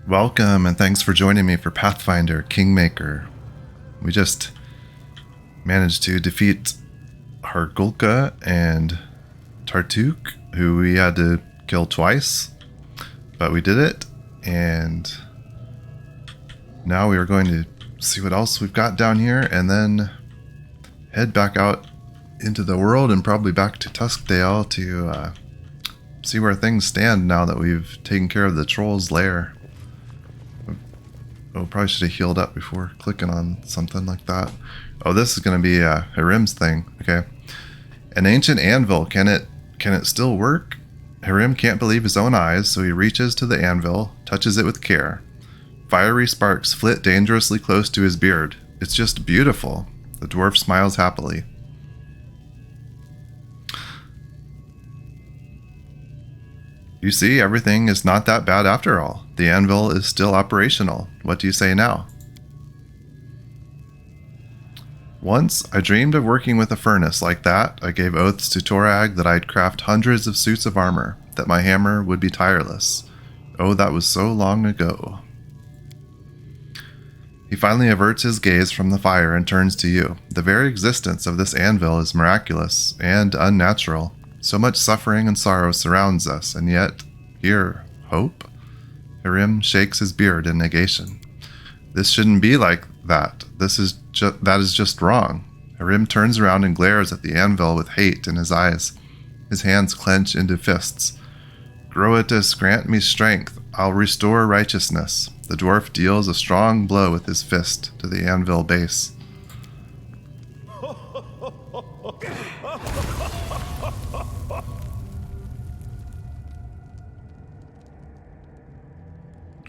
Welcome and thanks for joining me for Pathfinder Kingmaker. We just managed to defeat Hargulka and Tartuk, who we had to kill twice, but we did it, and now we are going to see what else we've got down here and then head back out into the world and probably back to Tuskdale to see where things stand now that we've taken care of the troll's lair. Oh, probably should have healed up before clicking on something like that. Oh, this is going to be Hirim's thing. Okay. An ancient anvil. Can it still work? Hirim can't believe his own eyes, so he reaches to the anvil, touches it with care. Fiery sparks flit dangerously close to his beard. It's just beautiful. The dwarf smiles happily. You see, everything is not that bad after all. The anvil is still operational. What do you say now? Once, I dreamed of working with a furnace like that. I gave oaths to Torag that I'd craft hundreds of suits of armor, that my hammer would be tireless. Oh, that was so long ago. He finally averts his gaze from the fire and turns to you. The very existence of this anvil is miraculous and unnatural. So much suffering and sorrow surrounds us, and yet, here, hope? Hirim shakes his beard in negation. This shouldn't be like that. That is just wrong. Hirim turns around and glares at the anvil with hate in his eyes. His hands clench into fists. Groetus, grant me strength. I'll restore righteousness. The dwarf deals a strong blow with his fist to the anvil base.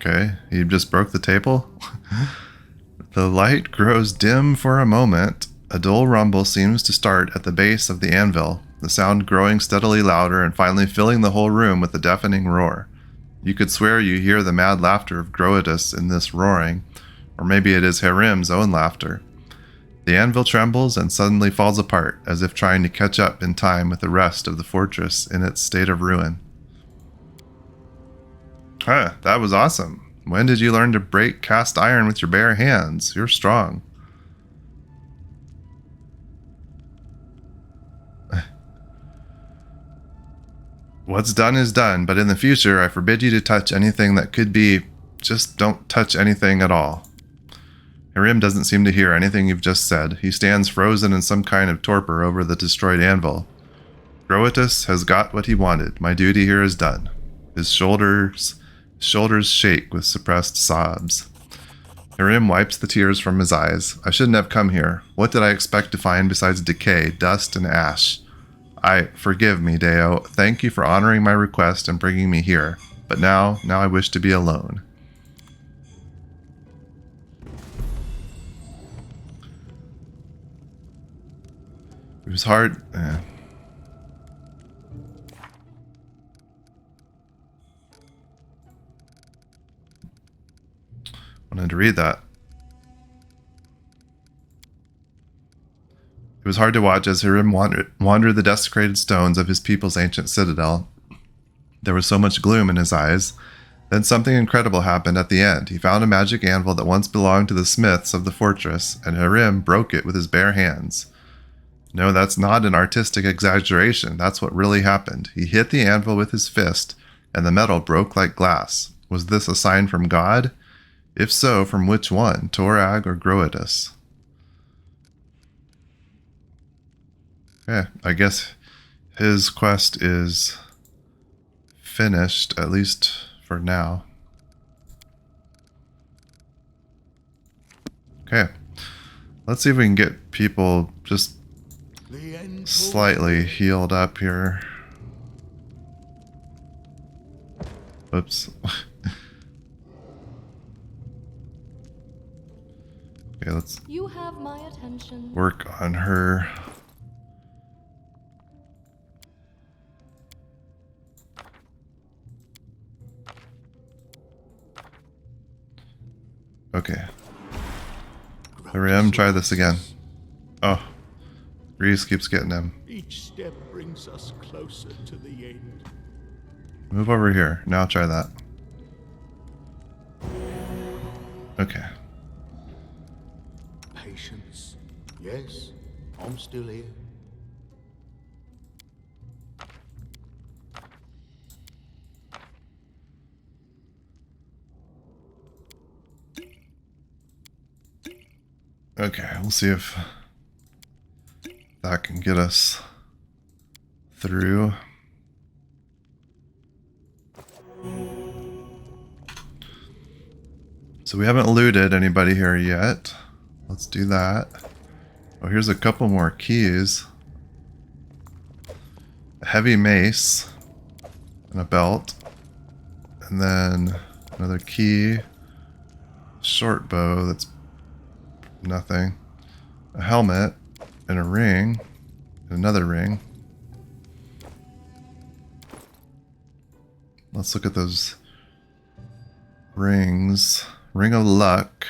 Okay, he just broke the table. The light grows dim for a moment. A dull rumble seems to start at the base of the anvil, the sound growing steadily louder and finally filling the whole room with a deafening roar. You could swear you hear the mad laughter of Groetus in this roaring, or maybe it is Hirim's own laughter. The anvil trembles and suddenly falls apart, as if trying to catch up in time with the rest of the fortress in its state of ruin. Huh, that was awesome. When did you learn to break cast iron with your bare hands? You're strong. What's done is done, but in the future, I forbid you to touch anything that could be... Just don't touch anything at all. Hirim doesn't seem to hear anything you've just said. He stands frozen in some kind of torpor over the destroyed anvil. Groetus has got what he wanted. My duty here is done. His shoulders shake with suppressed sobs. Hirim wipes the tears from his eyes. I shouldn't have come here. What did I expect to find besides decay, dust, and ash? Forgive me, Deo. Thank you for honoring my request and bringing me here. But now I wish to be alone. It was hard. Wanted to read that. It was hard to watch as Hirim wandered the desecrated stones of his people's ancient citadel. There was so much gloom in his eyes. Then something incredible happened at the end. He found a magic anvil that once belonged to the smiths of the fortress, and Hirim broke it with his bare hands. No, that's not an artistic exaggeration. That's what really happened. He hit the anvil with his fist, and the metal broke like glass. Was this a sign from God? If so, from which one? Torag or Groetus? Okay, I guess his quest is finished, at least for now. Okay, let's see if we can get people just slightly healed up here. Oops. Okay, let's work on her. Okay. Hirim, try this again. Oh. Reese keeps getting him. Each step brings us closer to the end. Move over here. Now try that. Okay. Patience. Yes, I'm still here. Okay, we'll see if that can get us through. So we haven't looted anybody here yet. Let's do that. Oh, here's a couple more keys. A heavy mace and a belt. And then another key. Short bow, that's nothing. A helmet and a ring. And another ring. Let's look at those rings. Ring of Luck.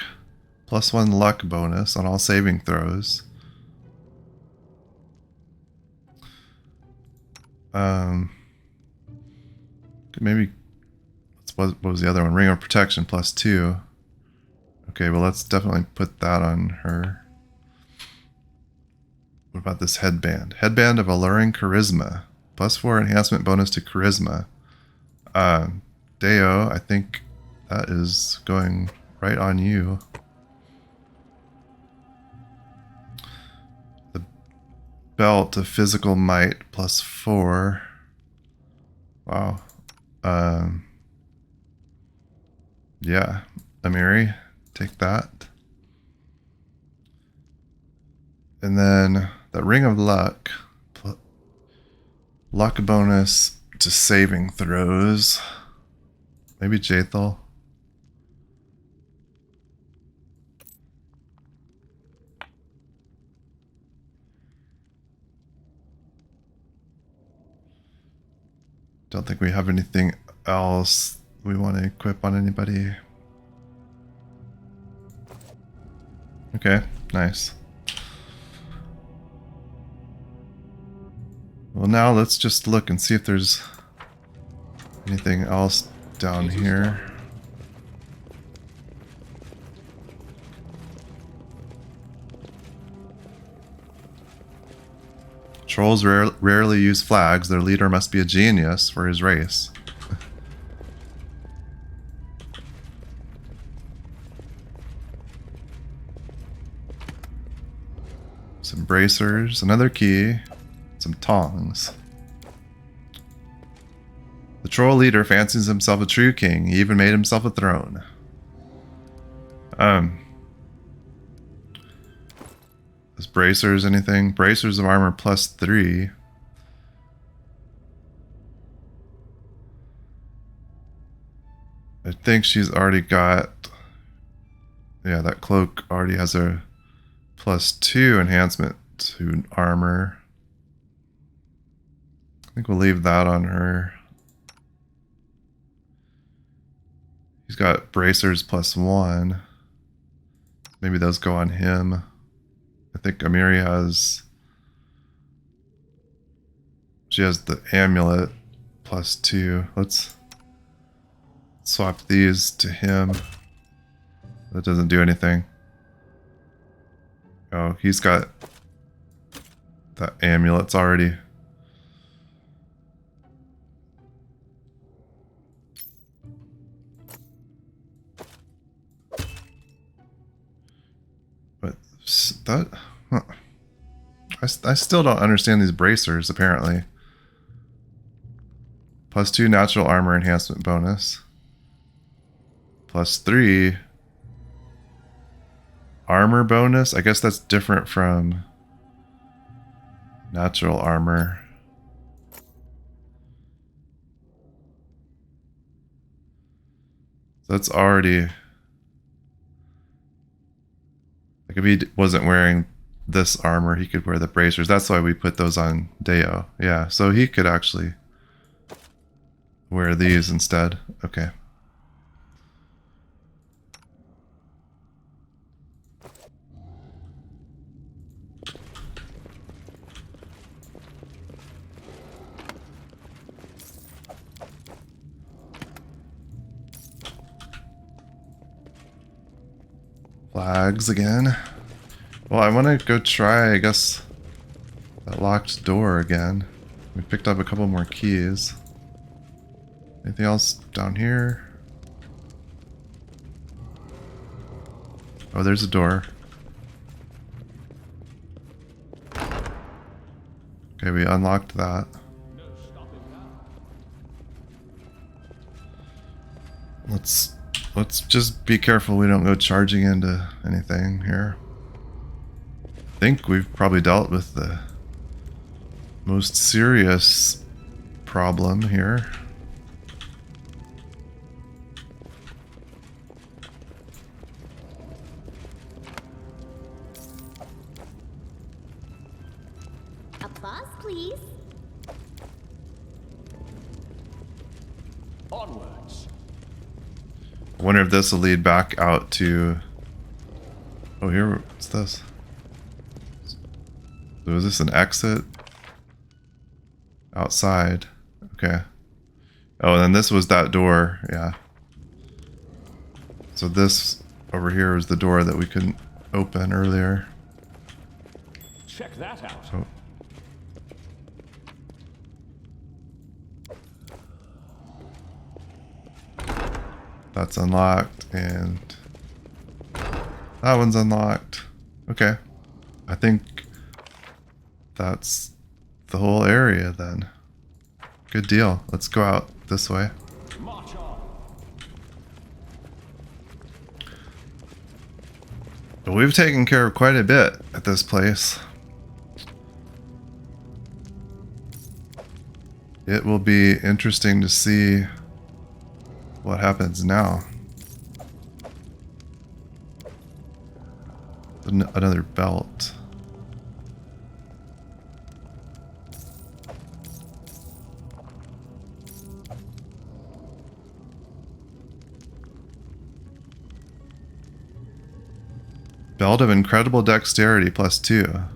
+1 luck bonus on all saving throws. Maybe, what was the other one? Ring of Protection +2. Okay, well let's definitely put that on her. What about this headband? Headband of Alluring Charisma. +4 enhancement bonus to Charisma. Deo, I think that is going right on you. The belt of Physical Might +4. Wow. Yeah, Amiri, take that. And then the Ring of Luck. Luck bonus to saving throws. Maybe Jathal. Don't think we have anything else we want to equip on anybody. Okay, nice. Well, now let's just look and see if there's anything else down here. Trolls rarely use flags. Their leader must be a genius for his race. Some bracers, another key, some tongs. The troll leader fancies himself a true king. He even made himself a throne. Is bracers anything? Bracers of armor +3. I think she's already got... Yeah, that cloak already has a +2 enhancement to armor. I think we'll leave that on her. He's got bracers +1. Maybe those go on him. I think Amiri has... She has the amulet +2. Let's swap these to him. That doesn't do anything. Oh, he's got the amulets already. But that... Huh. I still don't understand these bracers, apparently. +2 natural armor enhancement bonus. +3 armor bonus. I guess that's different from natural armor. So that's already... Like if he wasn't wearing this armor, he could wear the bracers. That's why we put those on Deo. Yeah, so he could actually wear these instead. Okay. Flags again. Well, I want to go try, I guess, that locked door again. We picked up a couple more keys. Anything else down here? Oh, there's a door. Okay, we unlocked that. Let's just be careful we don't go charging into anything here. I think we've probably dealt with the most serious problem here. Applause, please. Onwards. I wonder if this will lead back out to... Oh, here, what's this? So is this an exit? Outside. Okay. Oh, and then this was that door, yeah. So this over here is the door that we couldn't open earlier. Check that out. Oh. That's unlocked, and that one's unlocked. Okay. I think that's the whole area then. Good deal. Let's go out this way. March on. But we've taken care of quite a bit at this place. It will be interesting to see what happens now. Another belt. Belt of incredible dexterity +2.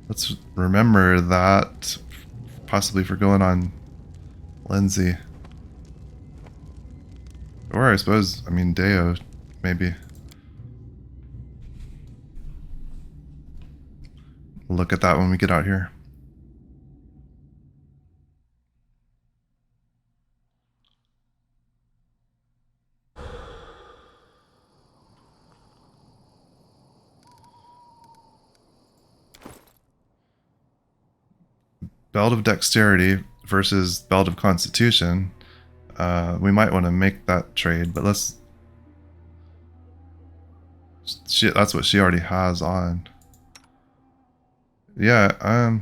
Let's remember that, possibly for going on Lindsay. Or I suppose, I mean, Deo, maybe. We'll look at that when we get out here. Belt of Dexterity versus Belt of Constitution. We might want to make that trade, but let's... that's what she already has on. Yeah,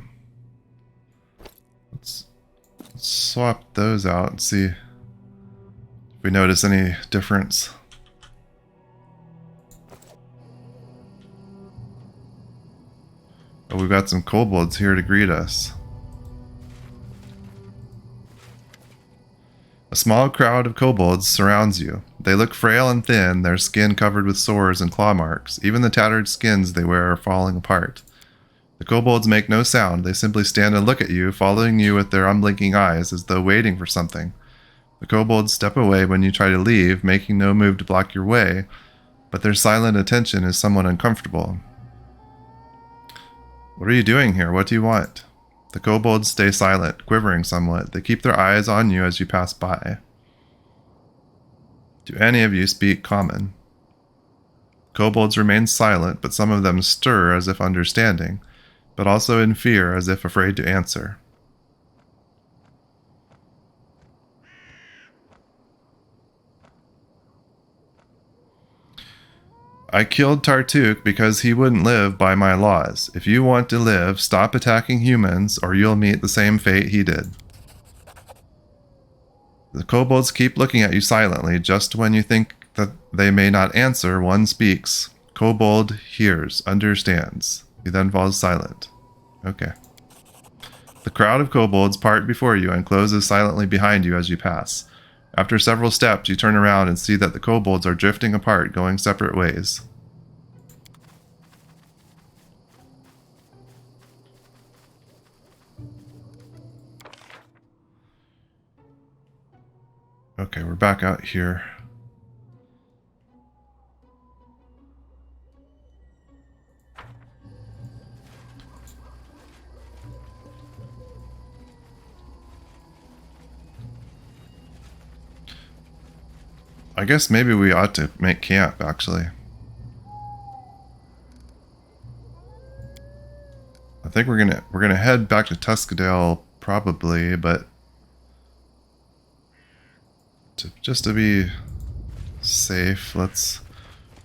let's swap those out and see if we notice any difference. Oh, we've got some kobolds here to greet us. A small crowd of kobolds surrounds you. They look frail and thin, their skin covered with sores and claw marks. Even the tattered skins they wear are falling apart. The kobolds make no sound. They simply stand and look at you, following you with their unblinking eyes as though waiting for something. The kobolds step away when you try to leave, making no move to block your way, but their silent attention is somewhat uncomfortable. What are you doing here? What do you want? The kobolds stay silent, quivering somewhat. They keep their eyes on you as you pass by. Do any of you speak common? Kobolds remain silent, but some of them stir as if understanding, but also in fear as if afraid to answer. I killed Tartuk because he wouldn't live by my laws. If you want to live, stop attacking humans or you'll meet the same fate he did. The kobolds keep looking at you silently. Just when you think that they may not answer, one speaks. Kobold hears, understands. He then falls silent. Okay. The crowd of kobolds part before you and closes silently behind you as you pass. After several steps, you turn around and see that the kobolds are drifting apart, going separate ways. Okay, we're back out here. I guess maybe we ought to make camp, actually. I think we're gonna head back to Tuskdale probably, but just to be safe, let's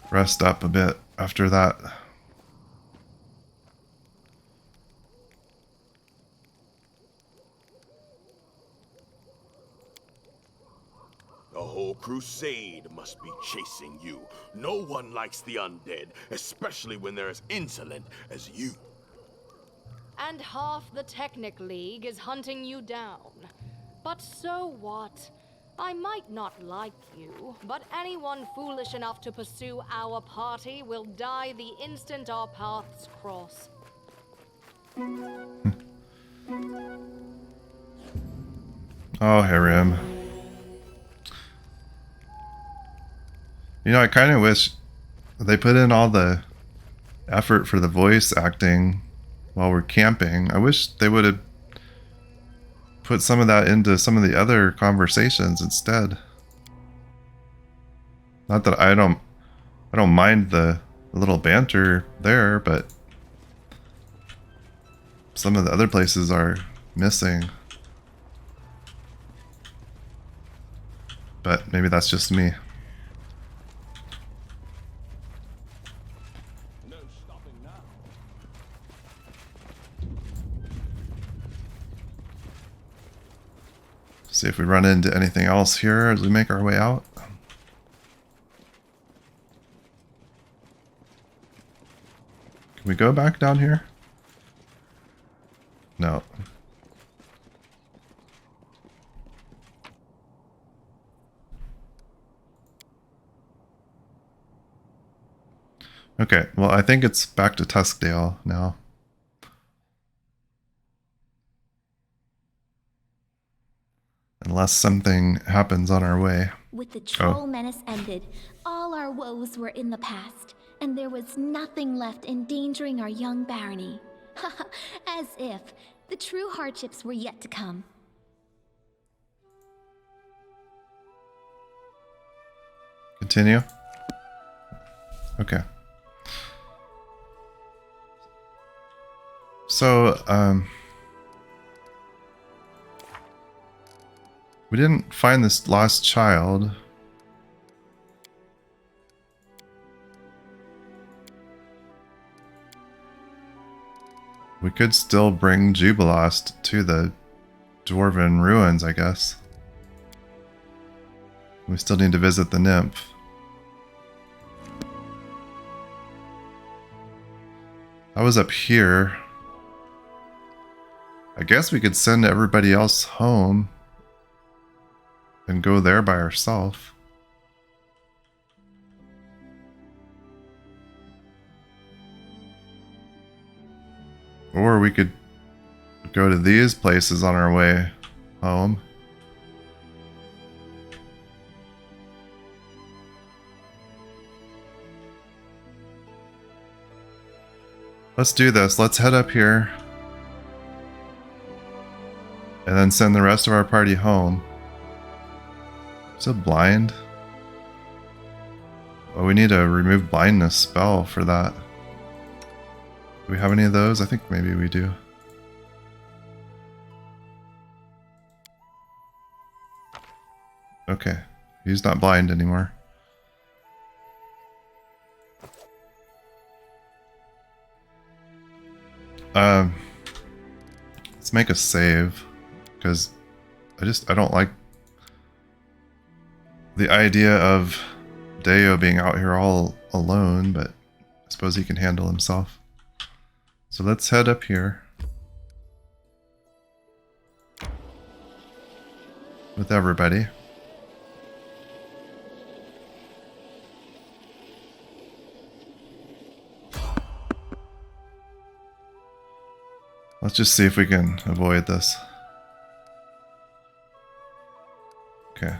rest up a bit after that. The whole crusade must be chasing you. No one likes the undead, especially when they're as insolent as you. And half the Technic League is hunting you down. But so what? I might not like you, but anyone foolish enough to pursue our party will die the instant our paths cross. Oh, Harem. You know, I kind of wish they put in all the effort for the voice acting while we're camping. I wish they would have put some of that into some of the other conversations instead. Not that I don't mind the little banter there, but some of the other places are missing. But maybe that's just me. No stopping now. See if we run into anything else here as we make our way out. Can we go back down here? No. Okay, well, I think it's back to Tuskdale now. Unless something happens on our way. With the troll menace ended, all our woes were in the past, and there was nothing left endangering our young barony. As if the true hardships were yet to come. Continue? Okay. So, we didn't find this lost child. We could still bring Jubilost to the Dwarven ruins, I guess. We still need to visit the nymph. I was up here. I guess we could send everybody else home and go there by ourselves. Or we could go to these places on our way home. Let's do this. Let's head up here. And then send the rest of our party home. Still blind? Oh, we need a remove blindness spell for that. Do we have any of those? I think maybe we do. Okay. He's not blind anymore. Let's make a save, because I don't like the idea of Deo being out here all alone, but I suppose he can handle himself. So let's head up here with everybody. Let's just see if we can avoid this. Okay.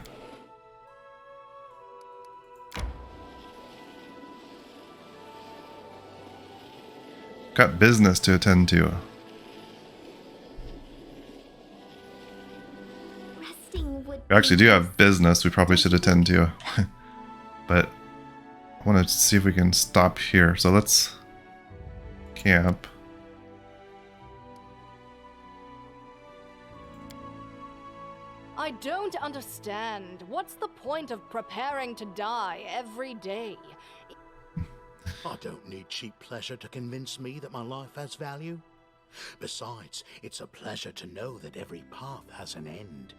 Got business to attend to. Resting would We actually do have business we probably should attend to. But I want to see if we can stop here. So let's camp. I don't understand. What's the point of preparing to die every day? I don't need cheap pleasure to convince me that my life has value. Besides, it's a pleasure to know that every path has an end.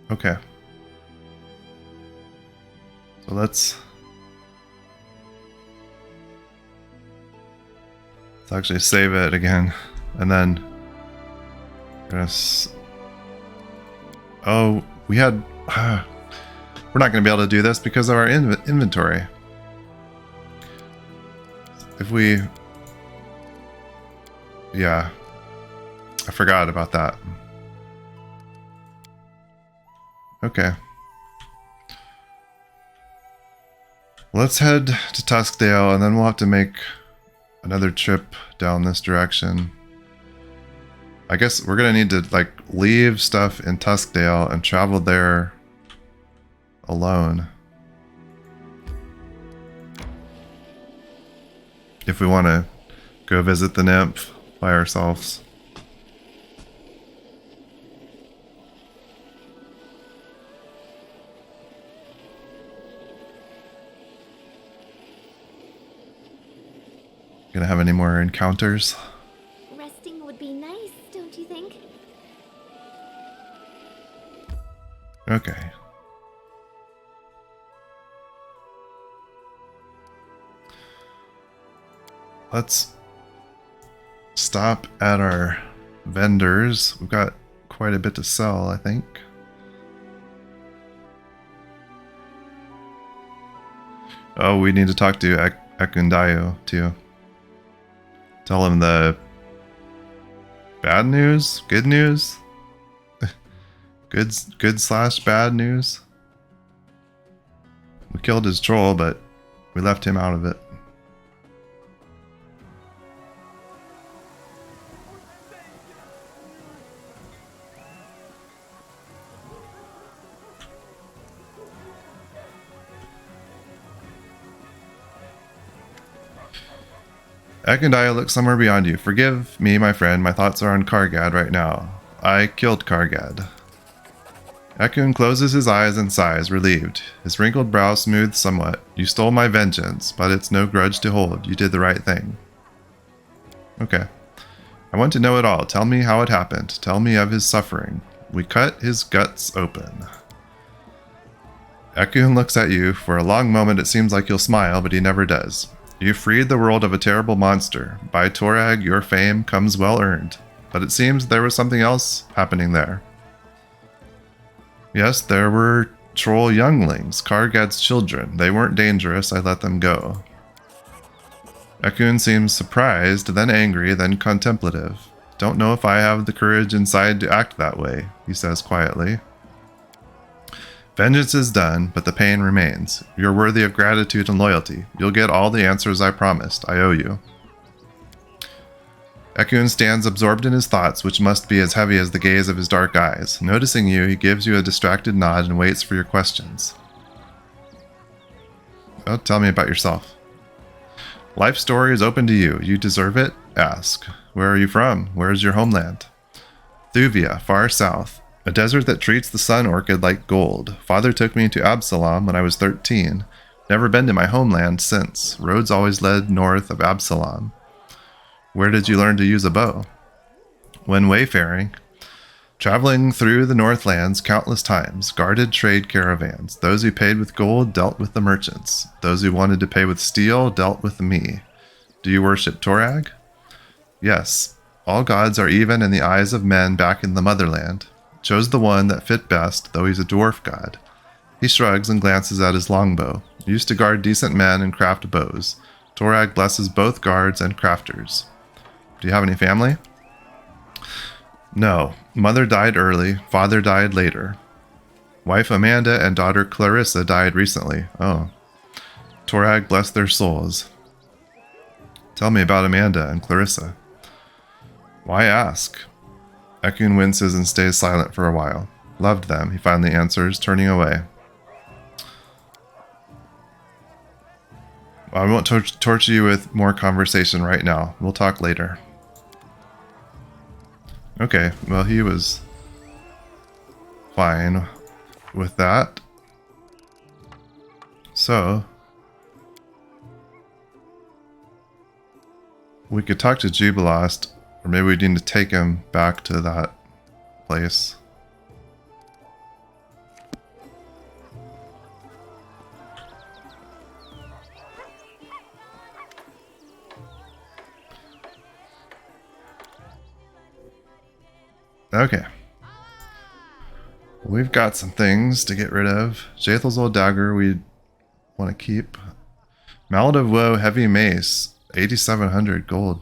Okay. So let's actually save it again, and then oh, we had we're not going to be able to do this because of our inventory. If we, yeah, I forgot about that. Okay. Let's head to Tuskdale, and then we'll have to make another trip down this direction. I guess we're gonna need to like leave stuff in Tuskdale and travel there alone if we want to go visit the nymph by ourselves. Gonna have any more encounters? Resting would be nice, don't you think? Okay. Let's stop at our vendors. We've got quite a bit to sell, I think. Oh, we need to talk to Ekundayo too. Tell him the bad news, good news, good slash bad news. We killed his troll, but we left him out of it. Ekundayo looks somewhere beyond you. Forgive me, my friend. My thoughts are on Kargad right now. I killed Kargad. Ekun closes his eyes and sighs, relieved. His wrinkled brow smoothed somewhat. You stole my vengeance, but it's no grudge to hold. You did the right thing. Okay. I want to know it all. Tell me how it happened. Tell me of his suffering. We cut his guts open. Ekun looks at you. For a long moment it seems like he'll smile, but he never does. You freed the world of a terrible monster. By Torag, your fame comes well earned. But it seems there was something else happening there. Yes, there were troll younglings, Kargad's children. They weren't dangerous, I let them go. Ekun seems surprised, then angry, then contemplative. Don't know if I have the courage inside to act that way, he says quietly. Vengeance is done, but the pain remains. You're worthy of gratitude and loyalty. You'll get all the answers I promised. I owe you. Ekun stands absorbed in his thoughts, which must be as heavy as the gaze of his dark eyes. Noticing you, he gives you a distracted nod and waits for your questions. Oh, tell me about yourself. Life story is open to you. You deserve it? Ask. Where are you from? Where is your homeland? Thuvia, far south. A desert that treats the sun orchid like gold. Father took me to Absalom when I was 13. Never been to my homeland since. Roads always led north of Absalom. Where did you learn to use a bow? When wayfaring. Traveling through the Northlands countless times. Guarded trade caravans. Those who paid with gold dealt with the merchants. Those who wanted to pay with steel dealt with me. Do you worship Torag? Yes. All gods are even in the eyes of men back in the motherland. Chose the one that fit best, though he's a dwarf god. He shrugs and glances at his longbow. Used to guard decent men and craft bows. Torag blesses both guards and crafters. Do you have any family? No. Mother died early. Father died later. Wife Amanda and daughter Clarissa died recently. Oh. Torag bless their souls. Tell me about Amanda and Clarissa. Why ask? Ekun winces and stays silent for a while. Loved them, he finally answers, turning away. I won't torture you with more conversation right now. We'll talk later. Okay, well, he was fine with that. So, we could talk to Jubilost, or maybe we need to take him back to that place. Okay. We've got some things to get rid of. Jathel's old dagger we want to keep. Mallet of Woe heavy mace, 8,700 gold.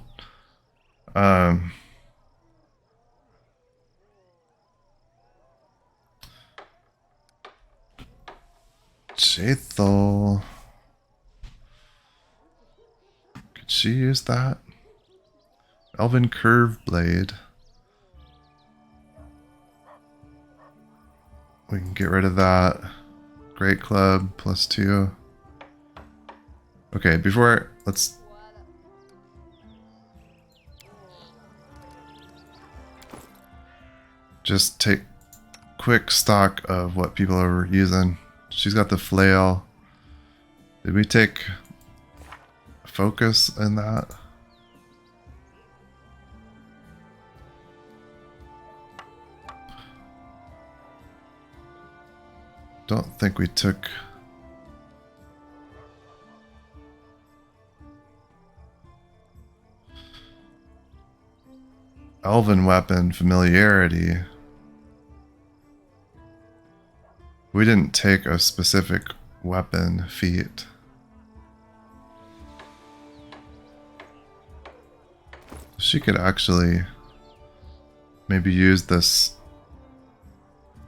Jathel. Could she use that? Elven curve blade. We can get rid of that. Great club, +2. Okay, let's... just take quick stock of what people are using. She's got the flail. Did we take focus in that? Don't think we took... Elven weapon familiarity. We didn't take a specific weapon feat. She could actually maybe use this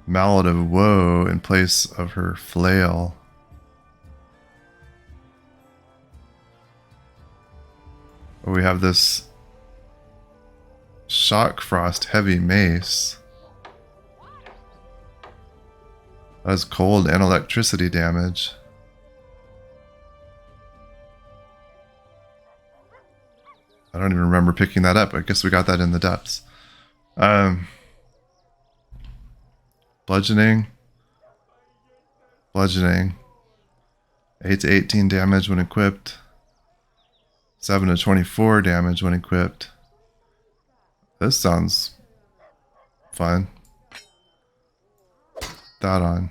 Mallet of Woe in place of her flail. Or we have this Shock Frost heavy mace. That has cold and electricity damage. I don't even remember picking that up. I guess we got that in the depths. Bludgeoning. 8 to 18 damage when equipped. 7 to 24 damage when equipped. This sounds fun. That on.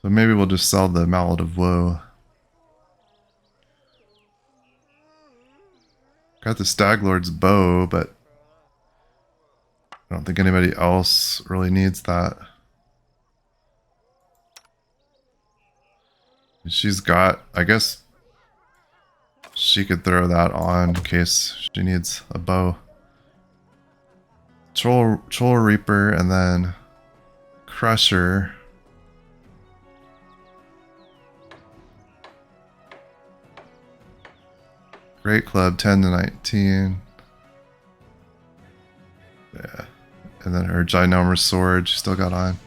So maybe we'll just sell the Mallet of Woe. Got the Staglord's bow, but I don't think anybody else really needs that. And she's got, I guess she could throw that on in case she needs a bow. Troll Reaper and then Crusher. Great Club 10 to 19. Yeah. And then her Ginormous Sword she still got on.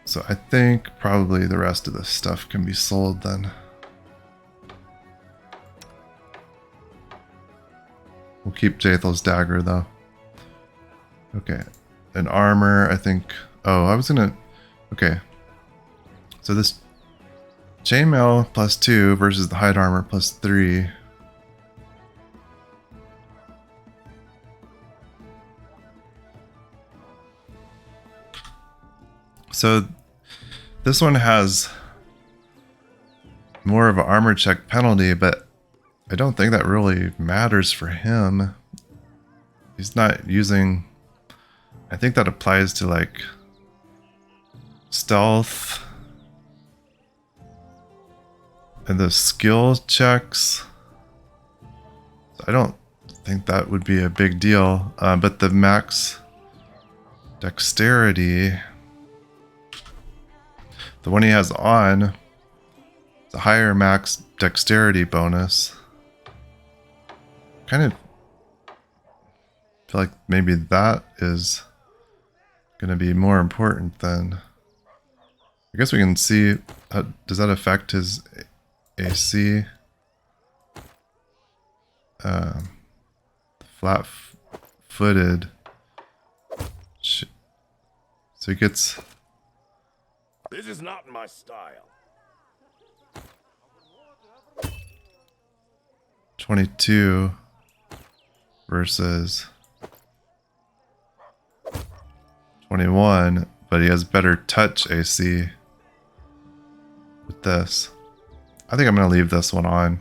So I think probably the rest of this stuff can be sold then. We'll keep Jathel's dagger though. Okay. And armor, I think... Oh, I was gonna... Okay. So this chainmail +2 versus the hide armor +3. So this one has more of an armor check penalty, but I don't think that really matters for him. He's not using... I think that applies to like stealth and the skill checks. So I don't think that would be a big deal, but the max dexterity, the one he has on, the higher max dexterity bonus. kind of feel like maybe that is going to be more important than... I guess we can see, does that affect his AC? Flat-footed. So he gets... This is not my style. 22 versus 21, but he has better touch AC with this. I think I'm going to leave this one on.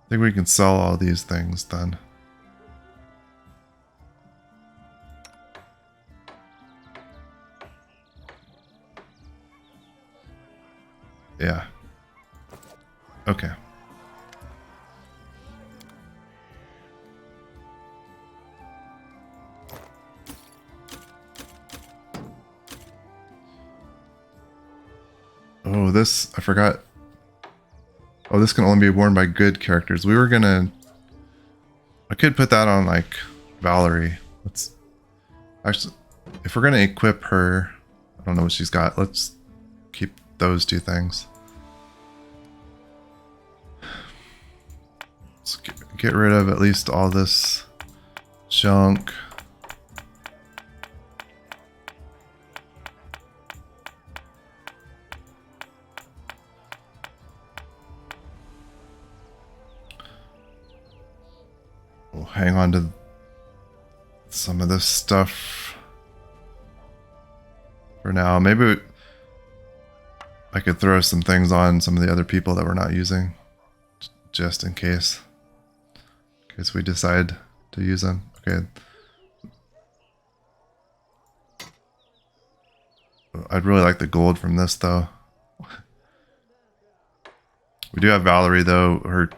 I think we can sell all these things then. Yeah. Okay. Oh, this, I forgot. Oh, this can only be worn by good characters. We were gonna... I could put that on, like, Valerie. Let's... Actually, if we're gonna equip her... I don't know what she's got. Let's keep those two things. Let's get rid of at least all this junk. We'll hang on to some of this stuff for now. Maybe I could throw some things on some of the other people that we're not using, just in case we decide to use them. Okay. I'd really like the gold from this, though. We do have Valerie, though.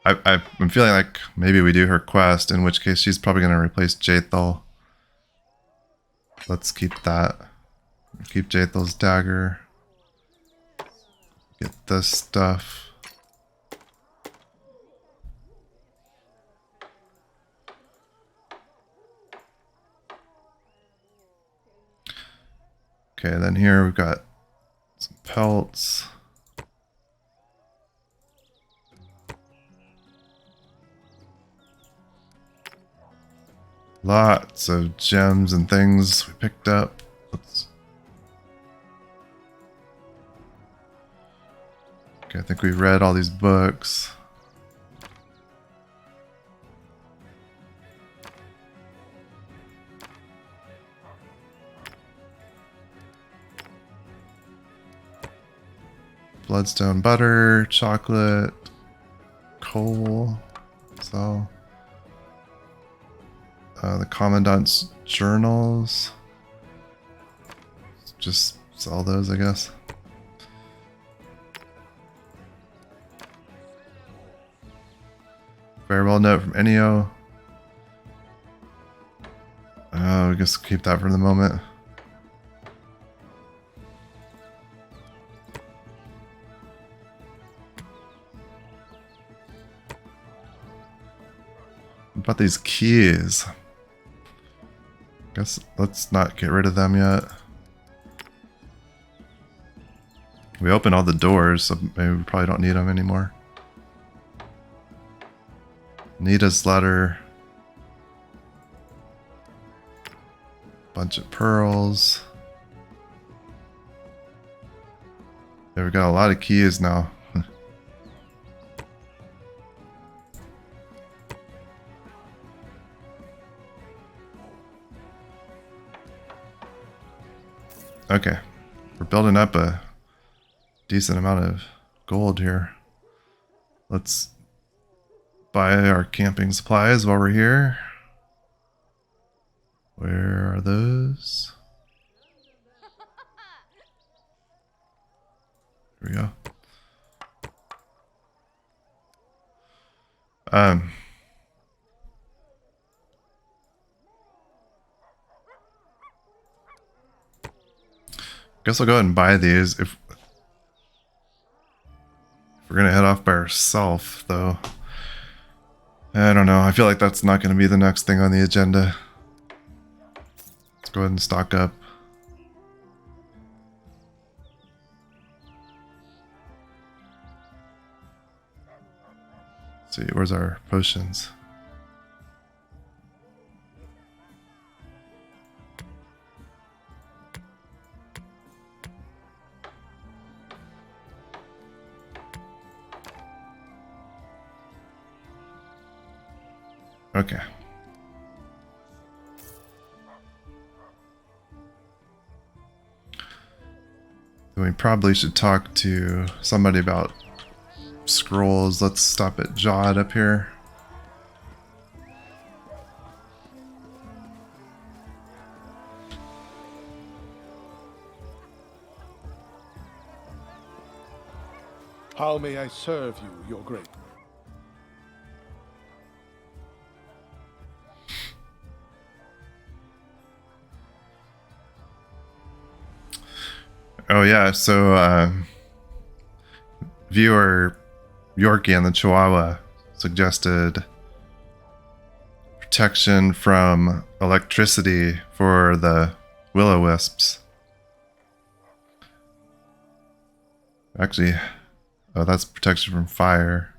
I'm feeling like maybe we do her quest, in which case she's probably going to replace Jaethal. Let's keep that. Keep Jaethal's dagger. Get this stuff. Okay, then here we've got some pelts. Lots of gems and things we picked up. Okay, I think we read all these books. Bloodstone butter, chocolate, coal, so the Commandant's journals. Just sell those, I guess. Farewell note from Enio. I guess keep that for the moment. What about these keys? Guess let's not get rid of them yet. We opened all the doors, so maybe we probably don't need them anymore. Nita's letter. Bunch of pearls. Yeah, we got a lot of keys now. Okay, we're building up a decent amount of gold here. Let's buy our camping supplies while we're here. Where are those? Here we go. Guess I'll go ahead and buy these. If We're gonna head off by ourselves, though. I don't know. I feel like that's not gonna be the next thing on the agenda. Let's go ahead and stock up. Let's see, where's our potions? Okay. Then we probably should talk to somebody about scrolls. Let's stop at Jod up here. How may I serve you, your grace? Oh yeah, so viewer Yorkie and the Chihuahua suggested protection from electricity for the will-o-wisps. Actually, oh, that's protection from fire.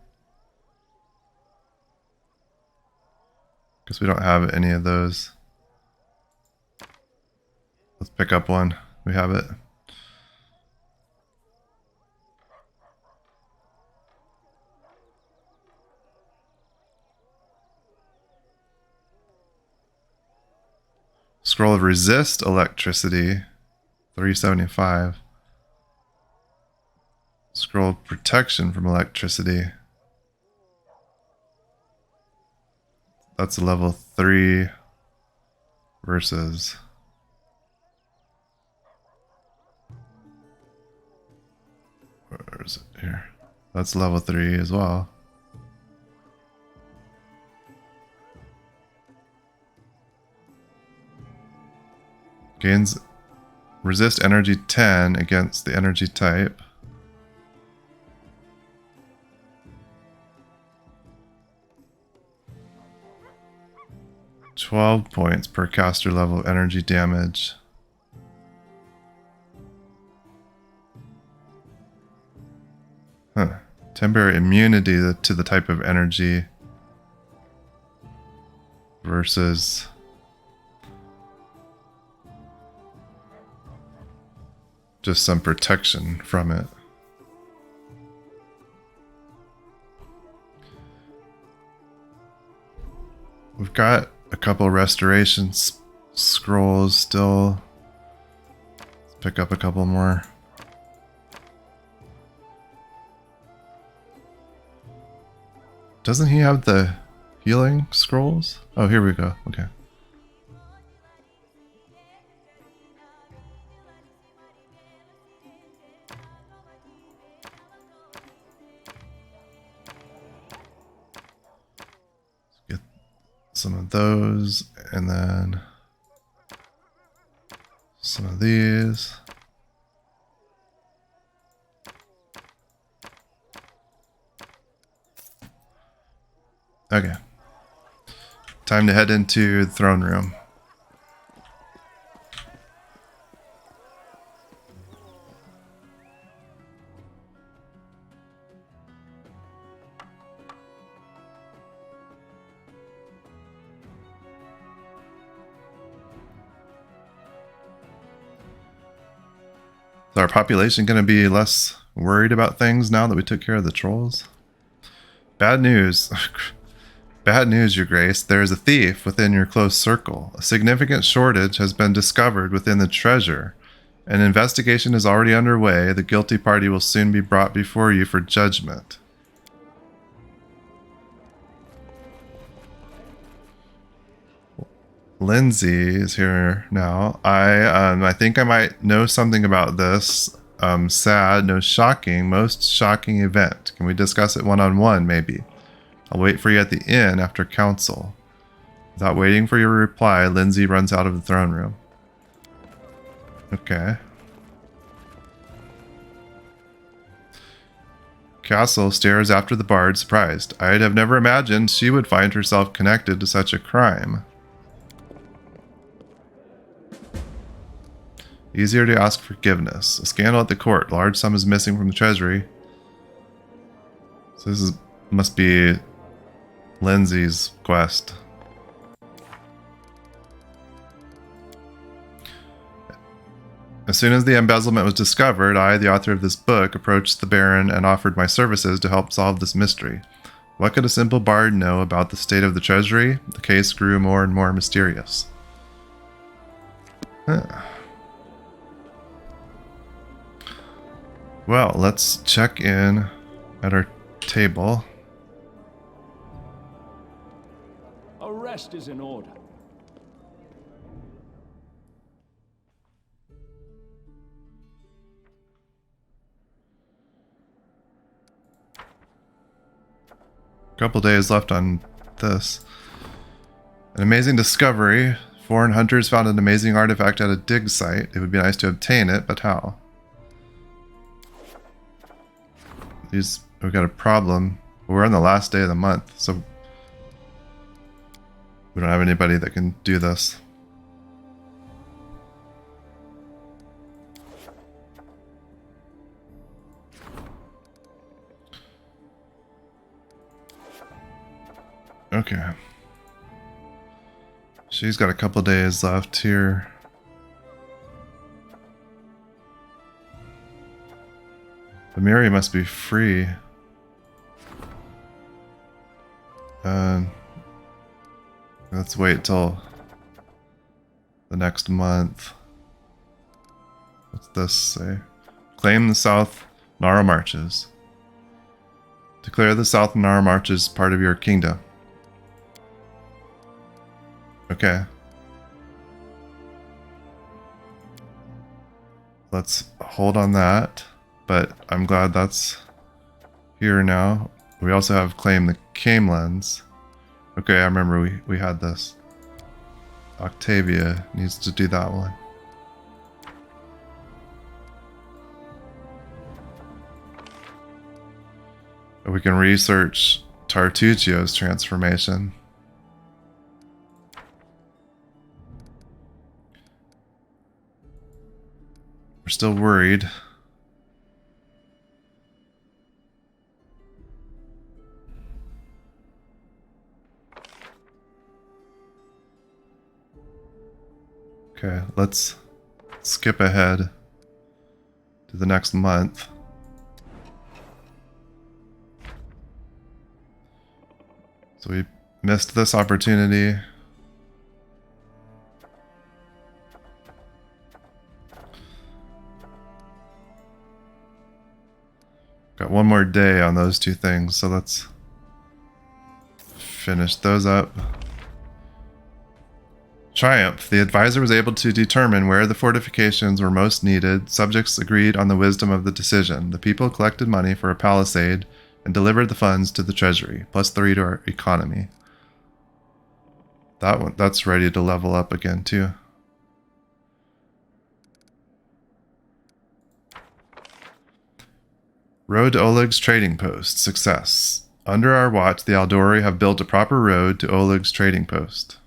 Guess we don't have any of those. Let's pick up one. We have it. Scroll of resist electricity, 375. Scroll of protection from electricity. That's a level 3 versus. Where is it here? That's level 3 as well. Gains resist energy 10 against the energy type. $12 points per caster level energy damage. Huh. Temporary immunity to the type of energy versus just some protection from it. We've got a couple restoration scrolls still. Let's pick up a couple more. Doesn't he have the healing scrolls? Oh, here we go. Okay. Let's get some of those and then some of these. Okay. Time to head into the throne room. Is our population going to be less worried about things now that we took care of the trolls? Bad news. Bad news, Your Grace. There is a thief within your close circle. A significant shortage has been discovered within the treasure. An investigation is already underway. The guilty party will soon be brought before you for judgment. Lindsay is here now. I think I might know something about this. Sad, no shocking, most shocking event. Can we discuss it one-on-one, maybe? I'll wait for you at the inn after council. Without waiting for your reply, Lindsay runs out of the throne room. Okay. Castle stares after the bard, surprised. I'd have never imagined she would find herself connected to such a crime. Easier to ask forgiveness. A scandal at the court. Large sum is missing from the treasury. So this must be Lindsay's quest. As soon as the embezzlement was discovered, I, the author of this book, approached the Baron and offered my services to help solve this mystery. What could a simple bard know about the state of the treasury? The case grew more and more mysterious. Huh. Well, let's check in at our table. Arrest is in order. Couple days left on this. An amazing discovery. Foreign hunters found an amazing artifact at a dig site. It would be nice to obtain it, but how? We've got a problem. We're on the last day of the month, so we don't have anybody that can do this. Okay. She's got a couple days left here. The Mary must be free. Let's wait till the next month. What's this say? Claim the South Nara Marches. Declare the South Nara Marches part of your kingdom. Okay. Let's hold on that, but I'm glad that's here now. We also have claim the Camelins. Okay, I remember we had this. Octavia needs to do that one. We can research Tartuccio's transformation. We're still worried. Okay, let's skip ahead to the next month. So we missed this opportunity. Got one more day on those two things, so let's finish those up. Triumph. The advisor was able to determine where the fortifications were most needed. Subjects agreed on the wisdom of the decision. The people collected money for a palisade and delivered the funds to the treasury, +3 to our economy. That's ready to level up again too. Road to Oleg's trading post. Success. Under our watch, the Aldori have built a proper road to Oleg's trading post.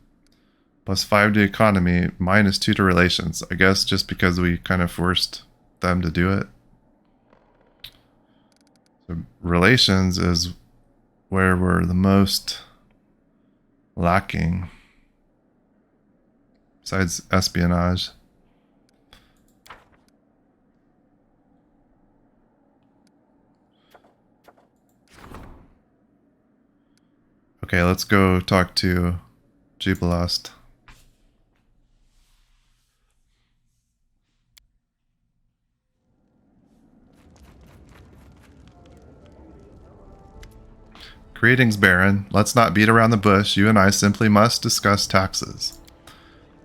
+5 to economy, -2 to relations. I guess just because we kind of forced them to do it. So relations is where we're the most lacking. Besides espionage. Okay, let's go talk to Jubilost. Greetings, Baron. Let's not beat around the bush. You and I simply must discuss taxes.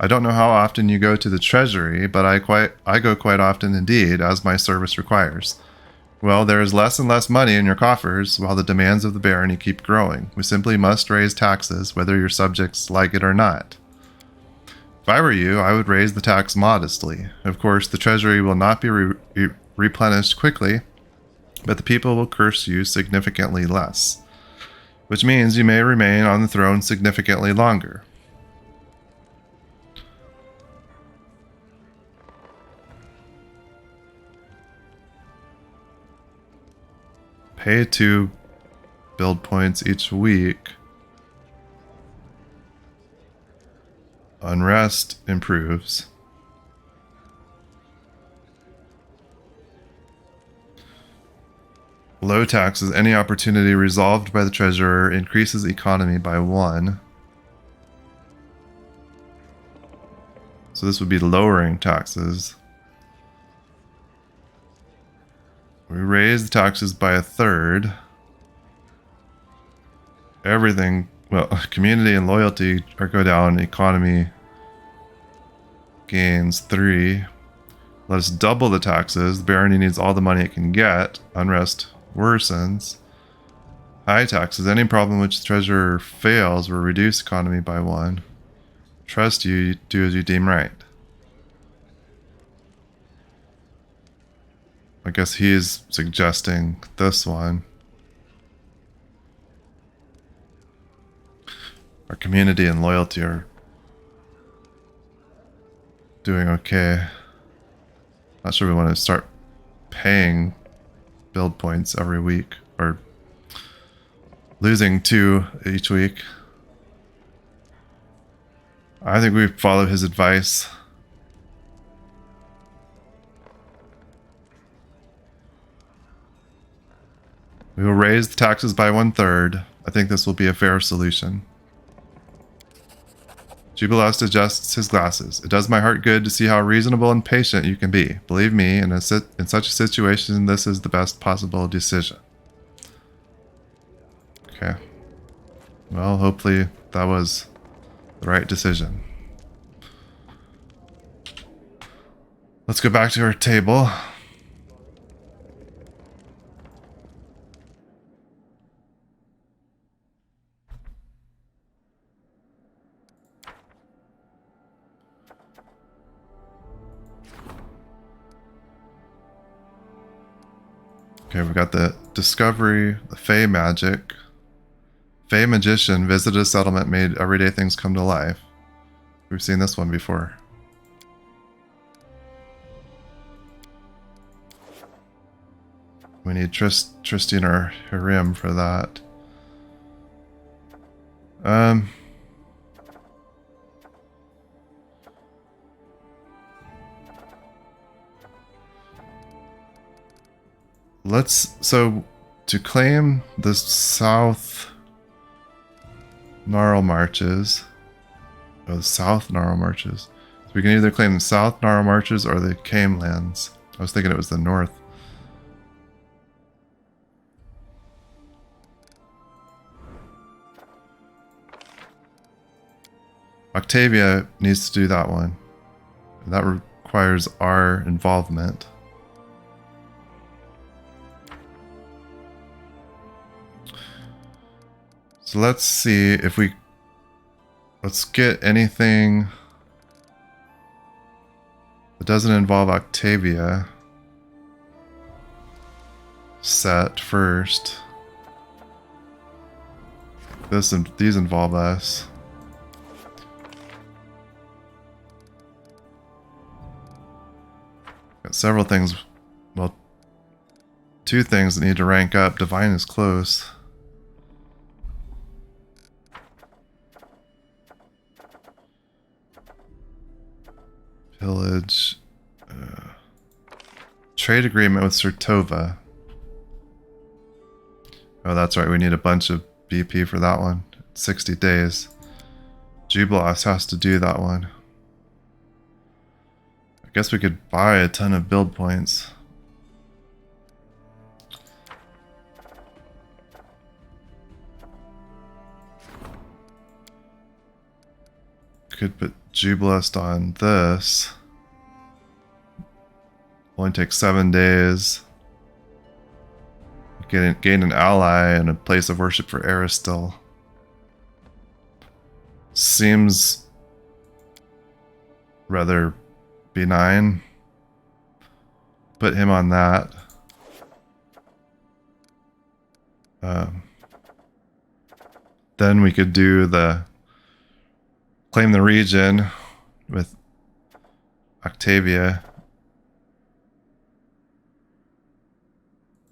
I don't know how often you go to the treasury, but I go quite often indeed, as my service requires. Well, there is less and less money in your coffers, while the demands of the barony keep growing. We simply must raise taxes, whether your subjects like it or not. If I were you, I would raise the tax modestly. Of course, the treasury will not be replenished quickly, but the people will curse you significantly less, which means you may remain on the throne significantly longer. Pay 2 build points each week. Unrest improves. Low taxes. Any opportunity resolved by the treasurer increases economy by 1. So this would be lowering taxes. We raise the taxes by 1/3. Everything, well, community and loyalty are go down. Economy gains 3. Let us double the taxes. The barony needs all the money it can get. Unrest worsens. High taxes. Any problem which the treasurer fails will reduce economy by 1. Trust you, do as you deem right. I guess he is suggesting this one. Our community and loyalty are doing okay. Not sure we want to start paying build points every week, or losing 2 each week. I think we follow his advice. We will raise the taxes by 1/3. I think this will be a fair solution. Jubilast adjusts his glasses. It does my heart good to see how reasonable and patient you can be. Believe me, in such a situation, this is the best possible decision. Okay. Well, hopefully that was the right decision. Let's go back to our table. Okay, we've got the discovery, the Fey magic. Fey magician visited a settlement, made everyday things come to life. We've seen this one before. We need Tristan or Hirim for that. So to claim the South Gnarl Marches, or the South Gnarl Marches, so we can either claim the South Gnarl Marches or the Came Lands. I was thinking it was the North. Octavia needs to do that one. That requires our involvement. So let's see if let's get anything that doesn't involve Octavia set first. These involve us. Got several things, well, 2 things that need to rank up. Divine is close. Village. Trade agreement with Sertova. Oh, that's right. We need a bunch of BP for that one. 60 days. Jubilas has to do that one. I guess we could buy a ton of build points. Could put Jubilast on this. Only takes 7 days. Gain an ally and a place of worship for Aristil. Seems rather benign. Put him on that. Then we could do the claim the region with Octavia.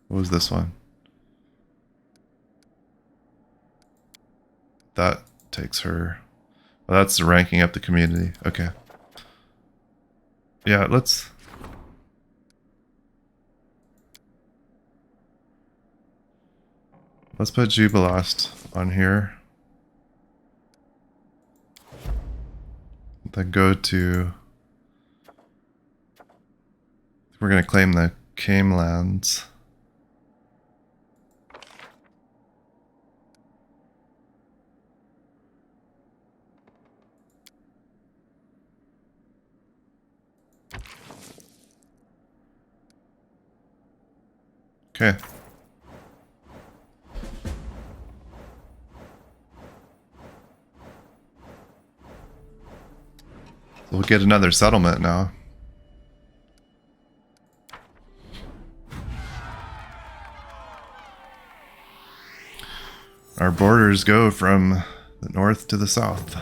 What was this one? That takes her. Well, that's ranking up the community. Okay. Yeah, let's put Jubilost on here. Then go to. We're gonna claim the Camelands. Okay. So we'll get another settlement now. Our borders go from the north to the south.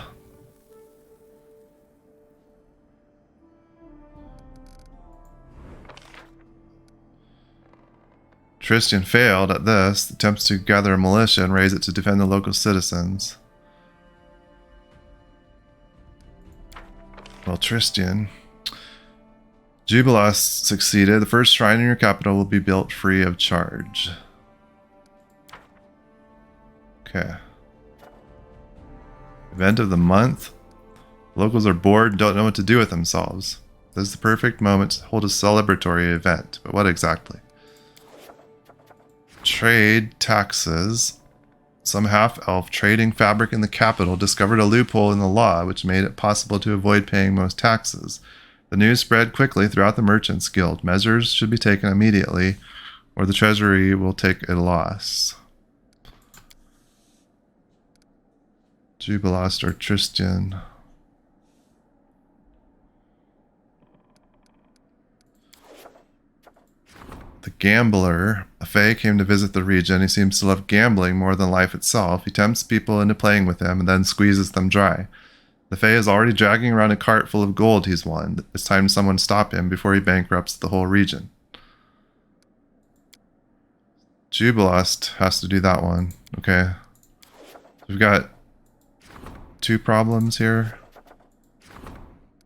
Tristan failed at this, attempts to gather a militia and raise it to defend the local citizens. Well, Tristan. Jubilost succeeded. The first shrine in your capital will be built free of charge. Okay. Event of the month. Locals are bored and don't know what to do with themselves. This is the perfect moment to hold a celebratory event. But what exactly? Trade taxes. Some half-elf trading fabric in the capital discovered a loophole in the law which made it possible to avoid paying most taxes. The news spread quickly throughout the Merchants Guild. Measures should be taken immediately or the treasury will take a loss. Jubilost or Tristan. The Gambler. A Fae came to visit the region. He seems to love gambling more than life itself. He tempts people into playing with him and then squeezes them dry. The Fae is already dragging around a cart full of gold he's won. It's time someone stop him before he bankrupts the whole region. Jubilost has to do that one. Okay. We've got two problems here.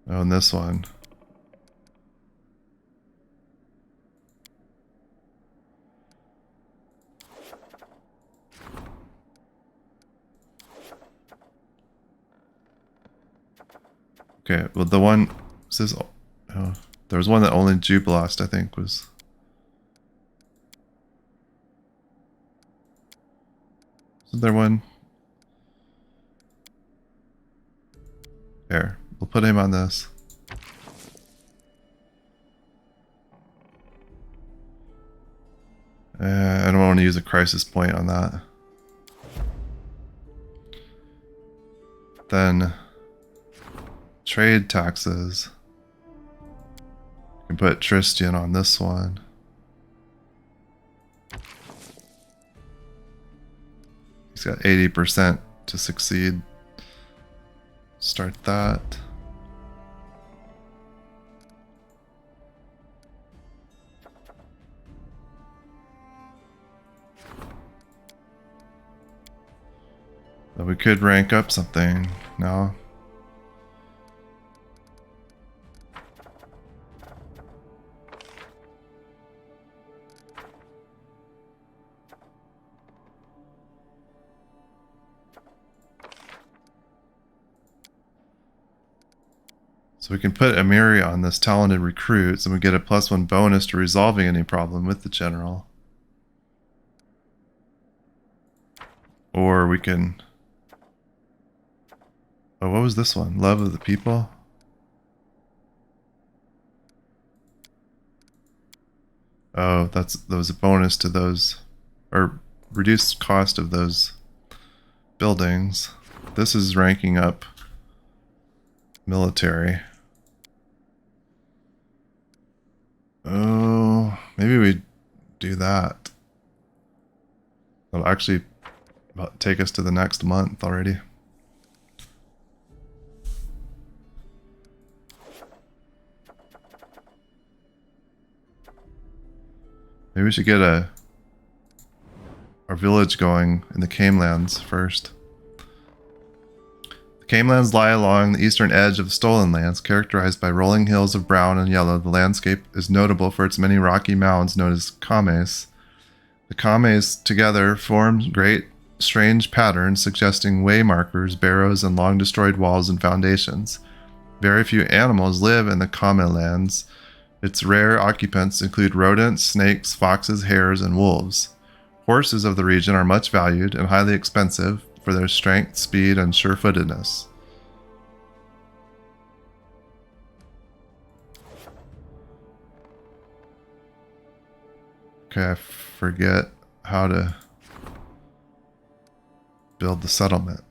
Oh, and this one. Okay, well the one says, oh, there was one that only Jubilost I think was. Isn't there one? Here, we'll put him on this. I don't want to use a crisis point on that. Then trade taxes. You can put Tristan on this one. He's got 80% to succeed. Start that. But we could rank up something now. So we can put Amiri on this talented recruits and we get a +1 bonus to resolving any problem with the general. Or we can... Oh, what was this one? Love of the people? Oh, that was a bonus to those, or reduced cost of those buildings. This is ranking up military. Oh, maybe we do that. That'll actually about take us to the next month already. Maybe we should get our village going in the Camelands first. The Camelands lie along the eastern edge of the Stolen Lands, characterized by rolling hills of brown and yellow. The landscape is notable for its many rocky mounds known as kames. The kames together form great, strange patterns suggesting way markers, barrows, and long-destroyed walls and foundations. Very few animals live in the Kame lands. Its rare occupants include rodents, snakes, foxes, hares, and wolves. Horses of the region are much valued and highly expensive for their strength, speed, and sure-footedness. Okay, I forget how to build the settlement.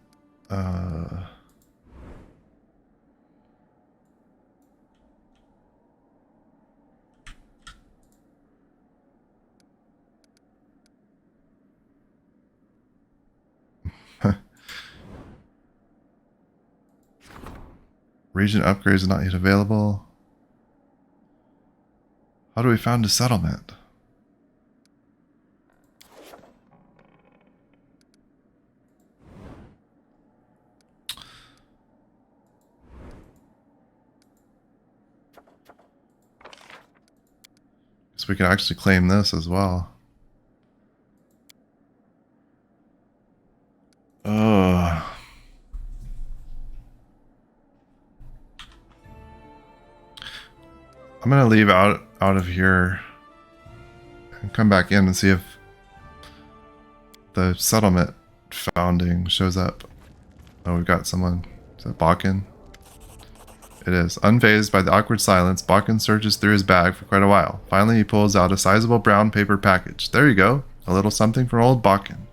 Region upgrades are not yet available. How do we found a settlement? So we can actually claim this as well. I'm gonna leave out of here and come back in and see if the settlement founding shows up. Oh, we've got someone. Is that Bakken? It is. Unfazed by the awkward silence, Bakken searches through his bag for quite a while. Finally, he pulls out a sizable brown paper package. There you go. A little something from old Bakken.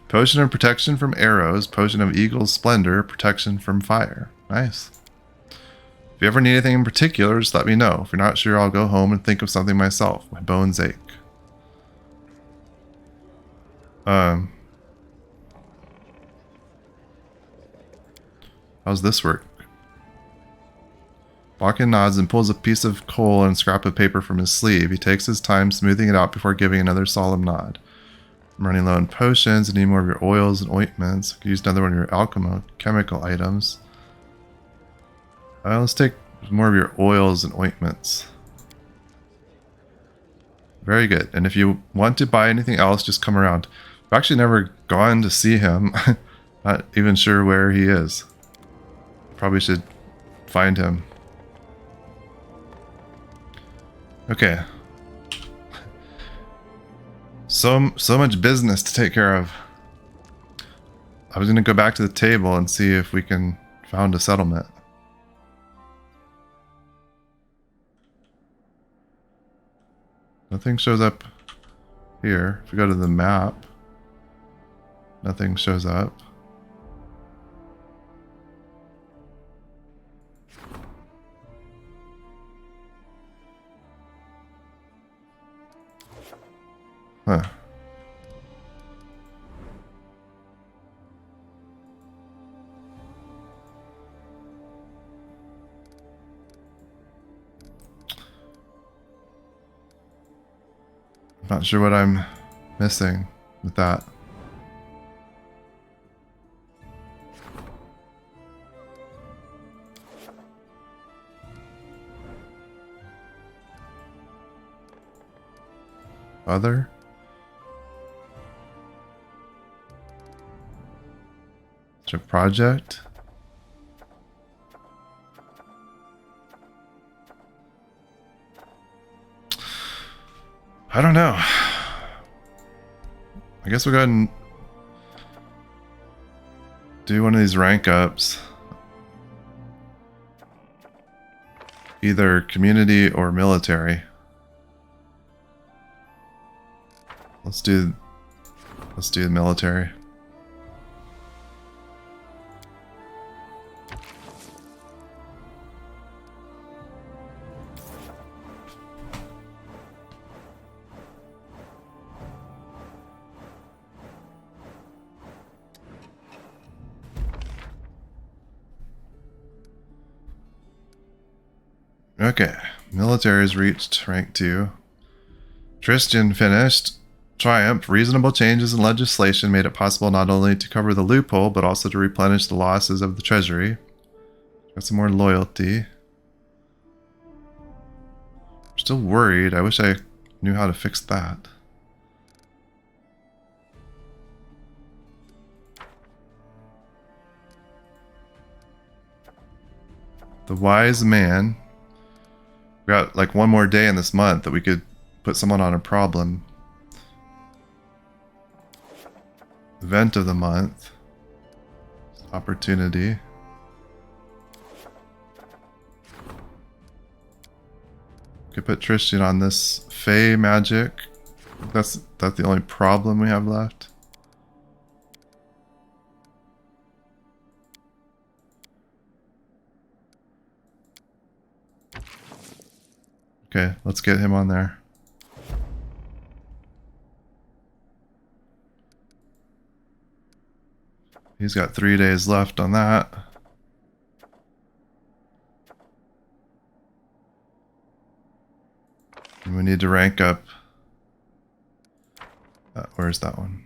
Potion of protection from arrows. Potion of eagle's splendor. Protection from fire. Nice. If you ever need anything in particular, just let me know. If you're not sure, I'll go home and think of something myself. My bones ache. How's this work? Bakken nods and pulls a piece of coal and scrap of paper from his sleeve. He takes his time smoothing it out before giving another solemn nod. I'm running low on potions. I need more of your oils and ointments. I could use another one of your alchemical items. Let's take more of your oils and ointments. Very good. And if you want to buy anything else, just come around. I've actually never gone to see him. Not even sure where he is. Probably should find him. Okay. So much business to take care of. I was going to go back to the table and see if we can found a settlement. Nothing shows up here. If we go to the map, nothing shows up. Huh. Not sure what I'm missing with that. Other? Is there a project? I don't know. I guess we'll go ahead and do one of these rank ups. Either community or military. Let's do the military. Okay. Military's reached rank 2. Tristan finished. Triumph. Reasonable changes in legislation made it possible not only to cover the loophole, but also to replenish the losses of the treasury. Got some more loyalty. Still worried. I wish I knew how to fix that. The wise man. We got like one more day in this month that we could put someone on a problem. Event of the month. Opportunity. Could put Tristan on this Fey magic. That's the only problem we have left. Okay, let's get him on there. He's got 3 days left on that. And we need to rank up. Where's that one?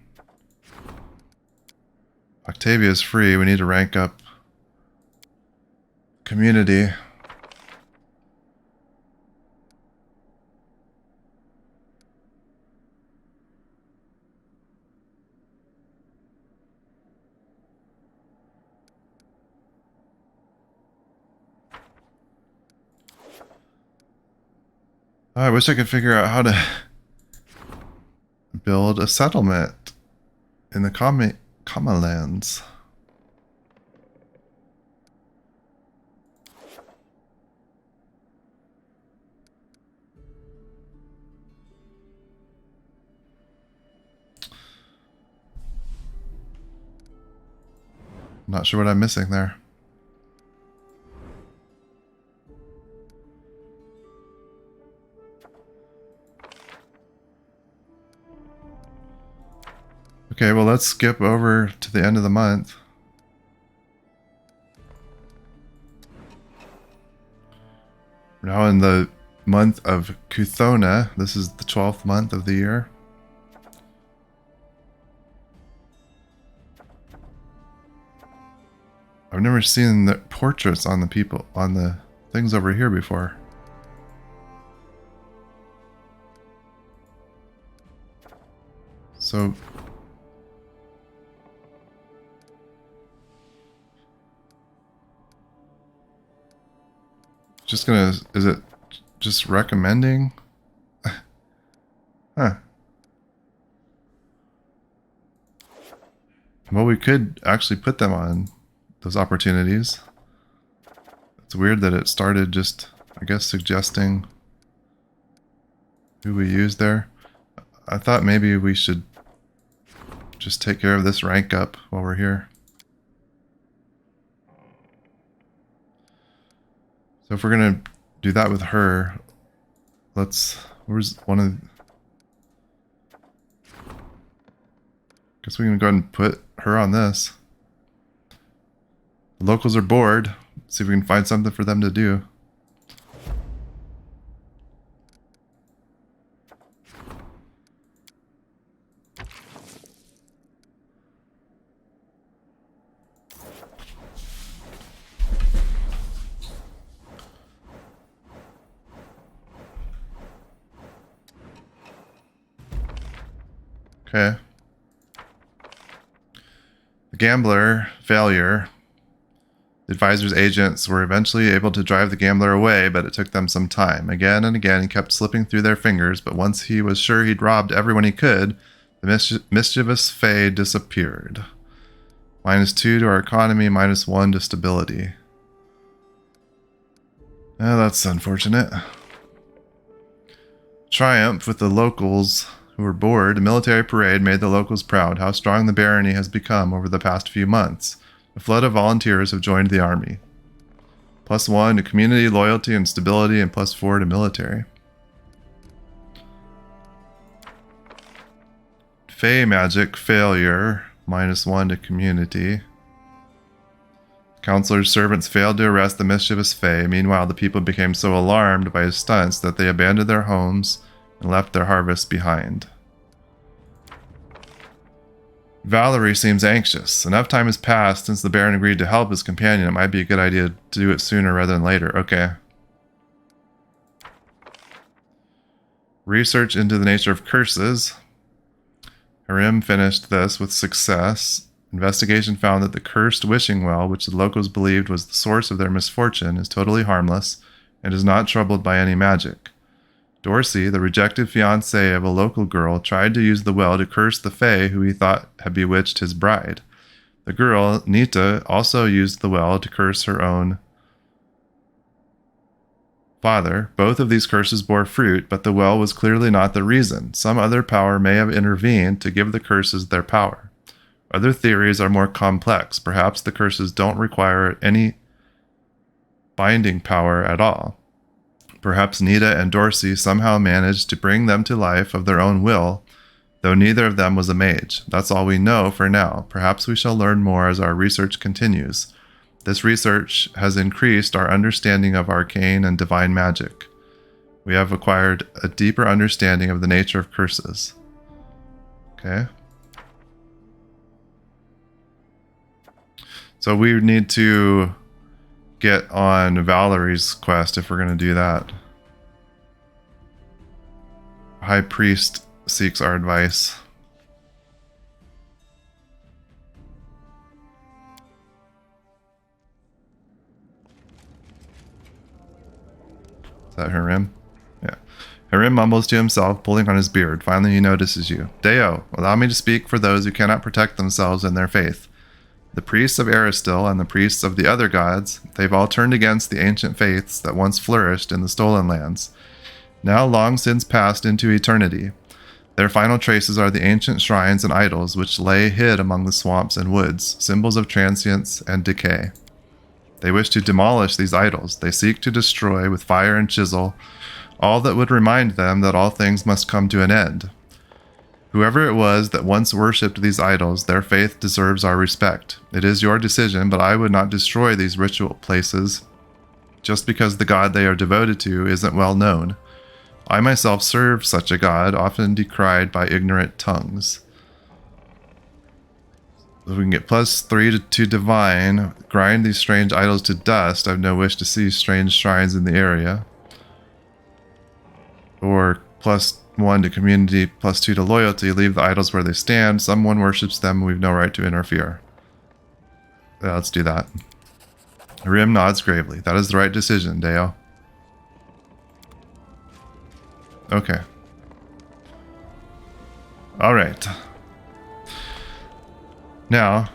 Octavia's free. We need to rank up community. I wish I could figure out how to build a settlement in the Kama lands. Not sure what I'm missing there. Okay, well, let's skip over to the end of the month. We're now in the month of Kuthona. This is the 12th month of the year. I've never seen the portraits on the people, on the things over here before. So... just gonna, is it just recommending? Huh. Well, we could actually put them on those opportunities. It's weird that it started just, I guess, suggesting who we use there. I thought maybe we should just take care of this rank up while we're here. So if we're gonna do that with her, where's one of... guess we can go ahead and put her on this. The locals are bored. See if we can find something for them to do. Okay. The gambler failure. The advisor's agents were eventually able to drive the gambler away, but it took them some time. Again and again, he kept slipping through their fingers, but once he was sure he'd robbed everyone he could, the mischievous Fae disappeared. -2 to our economy, -1 to stability. Oh, that's unfortunate. Triumph with the locals who were bored. A military parade made the locals proud. How strong the barony has become over the past few months. A flood of volunteers have joined the army. +1 to community, loyalty, and stability, and +4 to military. Fey magic failure, -1 to community. Counselor's servants failed to arrest the mischievous Fae. Meanwhile, the people became so alarmed by his stunts that they abandoned their homes and left their harvests behind. Valerie seems anxious. Enough time has passed since the Baron agreed to help his companion. It might be a good idea to do it sooner rather than later. Okay. Research into the nature of curses. Harim finished this with success. Investigation found that the cursed wishing well, which the locals believed was the source of their misfortune, is totally harmless and is not troubled by any magic. Dorsey, the rejected fiancé of a local girl, tried to use the well to curse the Fae who he thought had bewitched his bride. The girl, Nita, also used the well to curse her own father. Both of these curses bore fruit, but the well was clearly not the reason. Some other power may have intervened to give the curses their power. Other theories are more complex. Perhaps the curses don't require any binding power at all. Perhaps Nita and Dorsey somehow managed to bring them to life of their own will, though neither of them was a mage. That's all we know for now. Perhaps we shall learn more as our research continues. This research has increased our understanding of arcane and divine magic. We have acquired a deeper understanding of the nature of curses. Okay. So we need to get on Valerie's quest if we're going to do that. High Priest seeks our advice. Is that Harim? Yeah. Harim mumbles to himself, pulling on his beard. Finally, he notices you. Deo, allow me to speak for those who cannot protect themselves and their faith. The priests of Aristil and the priests of the other gods, they've all turned against the ancient faiths that once flourished in the Stolen Lands, now long since passed into eternity. Their final traces are the ancient shrines and idols which lay hid among the swamps and woods, symbols of transience and decay. They wish to demolish these idols. They seek to destroy with fire and chisel all that would remind them that all things must come to an end. Whoever it was that once worshipped these idols, their faith deserves our respect. It is your decision, but I would not destroy these ritual places just because the god they are devoted to isn't well known. I myself serve such a god, often decried by ignorant tongues. If we can get +3 to divine, grind these strange idols to dust. I have no wish to see strange shrines in the area. Or +1 to community, +2 to loyalty. Leave the idols where they stand. Someone worships them. We've no right to interfere. Yeah, let's do that. Rim nods gravely. That is the right decision, Deo. Okay. All right. Now,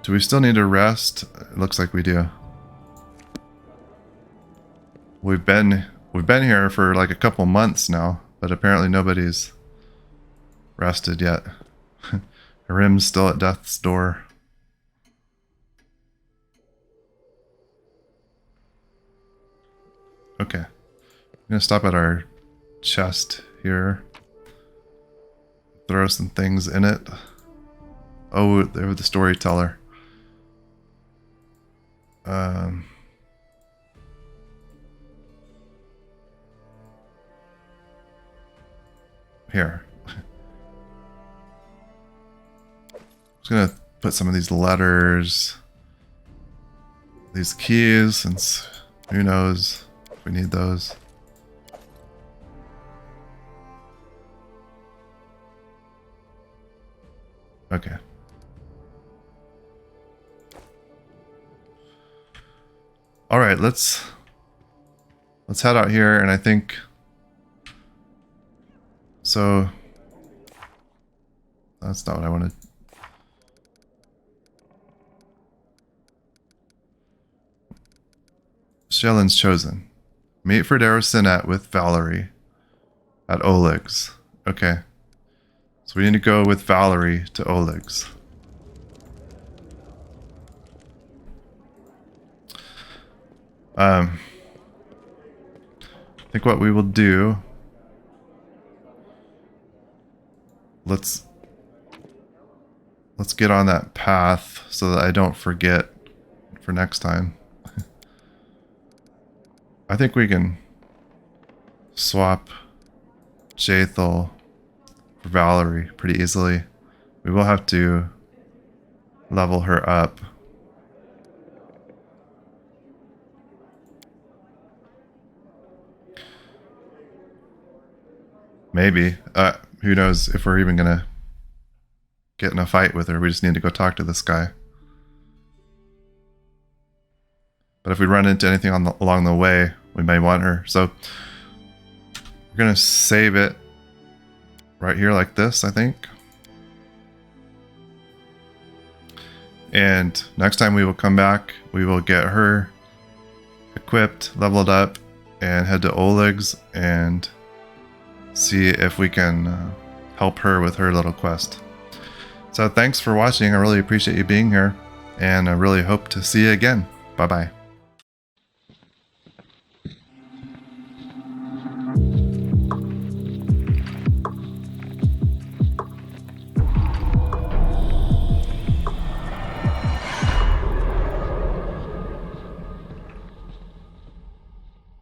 do we still need to rest? It looks like we do. We've been here for like a couple months now, but apparently nobody's rested yet. Harim's still at death's door. Okay. I'm gonna stop at our chest here. Throw some things in it. Oh, they're the storyteller. Here. I'm just gonna put some of these letters, these keys, since who knows if we need those. Okay. All right, let's head out here, and I think so. That's not what I wanted. Shellen's chosen. Meet for Darosinet with Valerie at Oleg's. Okay. So we need to go with Valerie to Oleg's. I think what we will do, let's let's get on that path so that I don't forget for next time. I think we can swap Jaethal for Valerie pretty easily. We will have to level her up. Maybe. Who knows if we're even gonna get in a fight with her. We just need to go talk to this guy. But if we run into anything along the way, we may want her. So we're gonna save it right here like this, I think. And next time we will come back, we will get her equipped, leveled up, and head to Oleg's and see if we can help her with her little quest. So thanks for watching. I really appreciate you being here, and I really hope to see you again. Bye-bye.